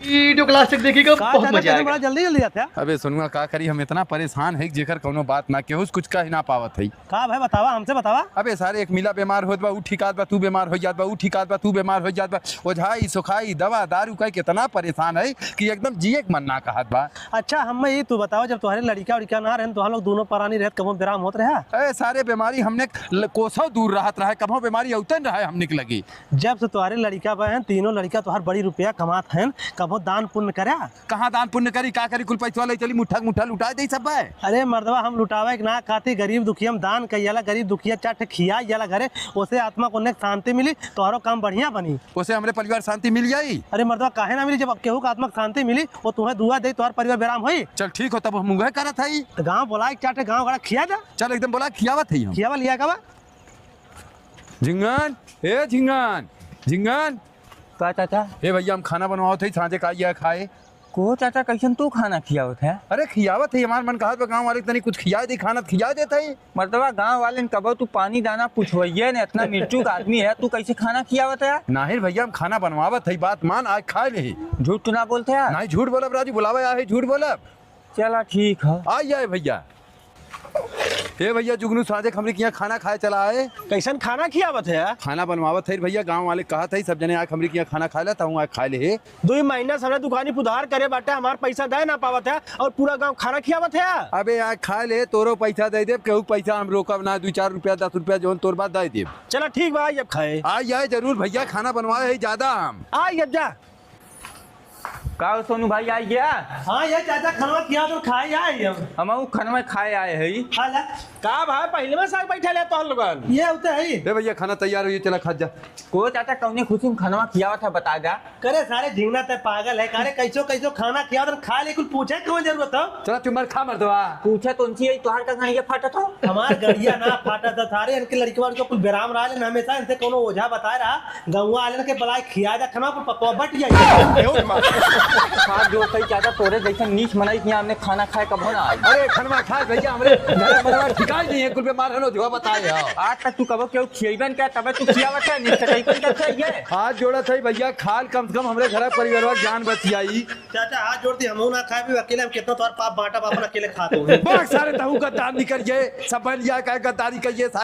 Video class तक देखिएगा, बहुत मजा आएगा। बड़ा जल्दी जल्दी आता है। अबे सुनुआ का करी, हम इतना परेशान है जेकर कोनो बात ना केहू कुछ कह ना पावत है। का भाई बतावा, हमसे बतावा। अबे सारे एक मिला बीमार होत बा, ऊ ठिकात बा, तू बीमार हो जात बा, ऊ ठिकात बा, तू बीमार हो जात बा। ओझाई सुखाई दवा दारू का कितना परेशान है कि एकदम जिए के मन ना कहत बा। अच्छा हम ये तू बताओ, जब तुम्हारे लड़का उड़का ना रहे तो हम लोग दोनों परानी रहत कबो विराम होत रहा। अरे सारे बीमारी हमने कोसों दूर रहत रहा, कभो बीमारी औतन रहा हमने के लगी। जब से तुम्हारे लड़का बहन तीनों लड़का तुम्हार बड़ी रुपया कमात हैं, कबो दान पुण्य करा। कहाँ दान पुण्य करी, का करी, कुल पैसा ले चली मुठा मुठा लुटा दे सब है। अरे मर्दवा हम लुटावे ना खाती, गरीब दुखिया हम दान कइला, गरीब दुखिया चाट खिया जाला घरे, ओसे आत्मा को शांति मिली, तोहरो काम बढ़िया बनी, उसे हमारे परिवार शांति मिल जाई। अरे मर्दवा काहे ना मिली, जब केहू का आत्मा शांति मिली वो तुम्हें दुआ दे, तुम्हार परिवार विराम होई। चल ठीक हो, तब हम मुँह करत है। तो गाँव बोला चाटे गाँव गड़ा खिया जा। चल एकदम बोला खियावत है। खियावा लिया का बा झिंगन, ए झिंगन, झिंगन। का चाचा? ए भैया हम खाना बनवाओ थे, सांझे का आइए खाए। को चाचा कैसन तू खाना खियावत है? अरे खियावत है, हमार मन कहा गाँव वाले तनी कुछ खिया दे, खाना खिया देता है। मतलब गांव वाले ने कबो तू पानी दाना पूछवइये ने, इतना मिर्चू का आदमी है, तू कैसे खाना खियावत है? नाहिर भैया हम खाना बनवावत है, बात मान, आज खा ले। झूठ तो ना बोलते है? नहीं झूठ बोलब राजू, बुलावा है झूठ बोलब। चला ठीक है। आई जाए भैया। ए भैया जुगनू साझे हमरे के यहाँ खाना खाए चला आए। कैसन खाना खियावत है? खाना बनवावत है भैया, गांव वाले कहा था सब जने आज हमरे के यहाँ खाना खा लेता हूँ, आज खा ले। 2 महीना सारा दुकानी पुधार करे बाटे, हमार पैसा दे ना पावत है और पूरा गांव खाना खियावत है। अबे आज खा ले, तोरो पैसा दे दे, केहू पैसा हम रोकब ना, 2-4 रुपया 10 रुपया जो तोर बात दे दे। चला ठीक बा, जब खाए आई जाए जरूर भैया, खाना बनवाए है ज्यादा हम। आई अब जा। का सोनू भाई आई गया? हाँ ये चाचा खाना खिया तो खाए आए हम। हम खाना में खाए आए है। हाला का भाई पहले में साग बैठा ले तो हम लोगन ये होता है। ए भैया खाना तैयार हो, ये चला खा जा। को चाचा कौने खुशी में खाना खियावत है बता जा। करे सारे झिंगना ते पागल है, करे कैसो कैसो खाना खिया तो खा ले, कुछ पूछे कौन जरूरत है? चला तुम मर खा मर दवा। पूछे तो उनसे तोहार का कहीं फाटत हो? हमार गड़िया ना फाटा था, सारे इनके लड़के को कुछ विराम रहा है, हमेशा इनसे कोनो ओझा बता रहा गौवा वाले के बलाय खिया जा खाना पर पकवा बट हाथ जो सही चाचा तोरे जैसे नीच मनाई कि हमने खाना खाए कब ना आई। अरे खाना खा भैया, हमरे घर बनवा ठिकान नहीं है, कुल पे मार हनो धोआ बताए। आज तक तू कबो केहू खियबन क्या, तब तू खियावत है नीच कटैपन करते ये। हाथ जोड़ा था भैया, खाल कम से कम हमरे घर परिवार जान बचियाई। चाचा हाथ जोड़ती हम ना खाए भी, अकेले हम कितना तोर पाप बांटा, अपन अकेले खाते हो। बहुत सारे तहु का दान निकल गए, सब बन गया, क्या गद्दारी करिए।